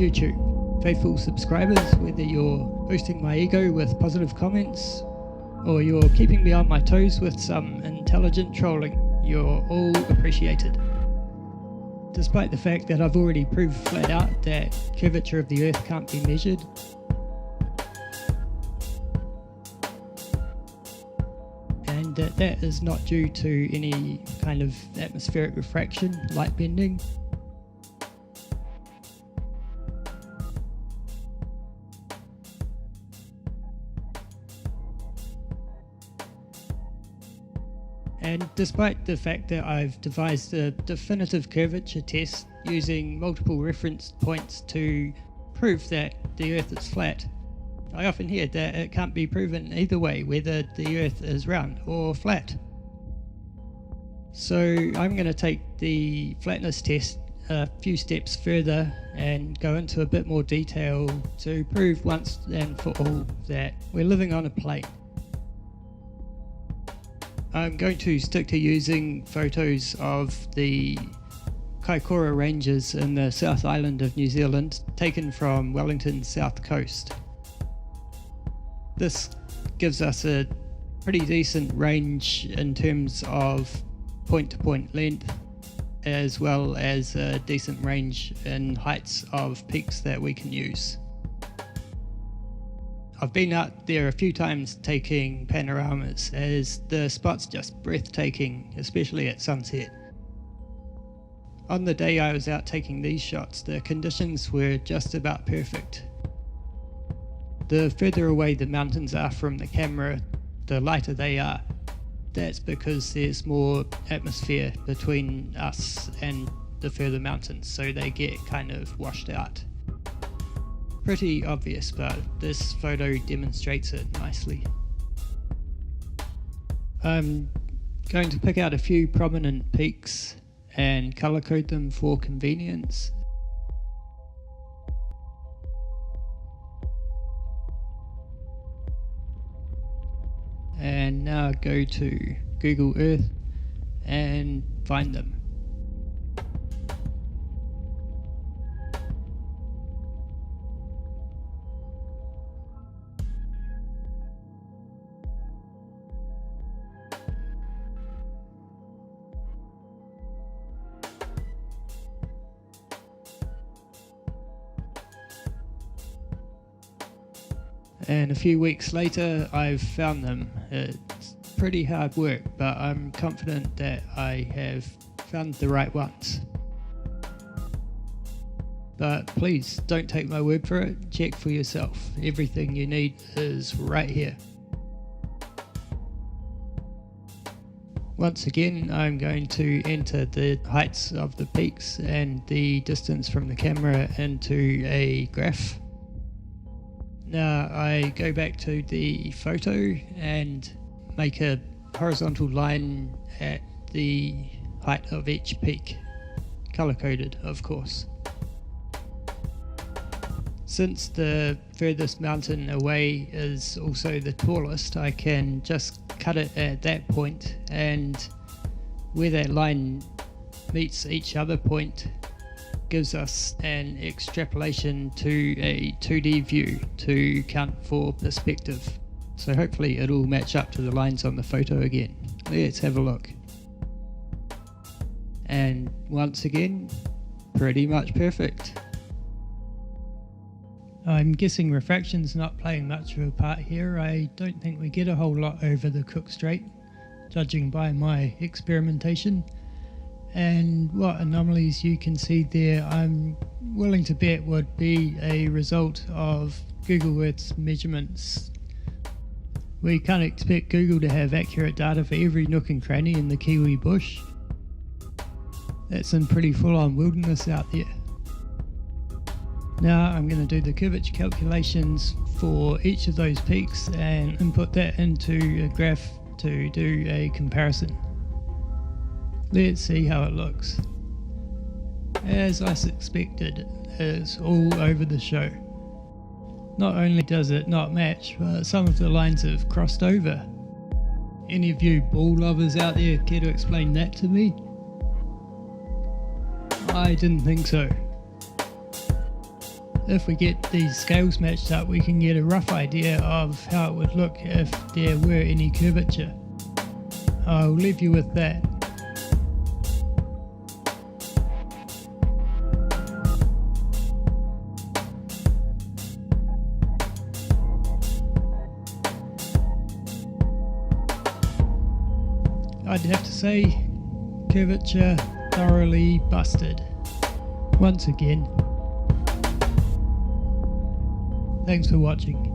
YouTube. Faithful subscribers, whether you're boosting my ego with positive comments or you're keeping me on my toes with some intelligent trolling, you're all appreciated. Despite the fact that I've already proved flat out that curvature of the Earth can't be measured, and that is not due to any kind of atmospheric refraction, light bending. And despite the fact that I've devised a definitive curvature test using multiple reference points to prove that the Earth is flat, I often hear that it can't be proven either way, whether the Earth is round or flat. So I'm going to take the flatness test a few steps further and go into a bit more detail to prove once and for all that we're living on a plane. I'm going to stick to using photos of the Kaikoura Ranges in the South Island of New Zealand, taken from Wellington's south coast. This gives us a pretty decent range in terms of point-to-point length, as well as a decent range in heights of peaks that we can use. I've been out there a few times taking panoramas, as the spot's just breathtaking, especially at sunset. On the day I was out taking these shots, the conditions were just about perfect. The further away the mountains are from the camera, the lighter they are. That's because there's more atmosphere between us and the further mountains, so they get kind of washed out. Pretty obvious, but this photo demonstrates it nicely. I'm going to pick out a few prominent peaks and color code them for convenience. And now go to Google Earth and find them. And a few weeks later I've found them. It's pretty hard work, but I'm confident that I have found the right ones. But please don't take my word for it, check for yourself. Everything you need is right here. Once again, I'm going to enter the heights of the peaks and the distance from the camera into a graph. Now I go back to the photo and make a horizontal line at the height of each peak, color coded of course. Since the furthest mountain away is also the tallest, I can just cut it at that point, and where that line meets each other point gives us an extrapolation to a 2D view to count for perspective. So hopefully it'll match up to the lines on the photo again. Let's have a look. And once again, pretty much perfect. I'm guessing refraction's not playing much of a part here. I don't think we get a whole lot over the Cook Strait, judging by my experimentation. And what anomalies you can see there, I'm willing to bet would be a result of Google Earth's measurements. We can't expect Google to have accurate data for every nook and cranny in the Kiwi bush. That's some pretty full-on wilderness out there. Now I'm going to do the curvature calculations for each of those peaks and input that into a graph to do a comparison. Let's see how it looks. As I suspected, it's all over the show. Not only does it not match, but some of the lines have crossed over. Any of you ball lovers out there care to explain that to me? I didn't think so. If we get these scales matched up, we can get a rough idea of how it would look if there were any curvature. I'll leave you with that. I'd have to say, curvature thoroughly busted. Once again. Thanks for watching.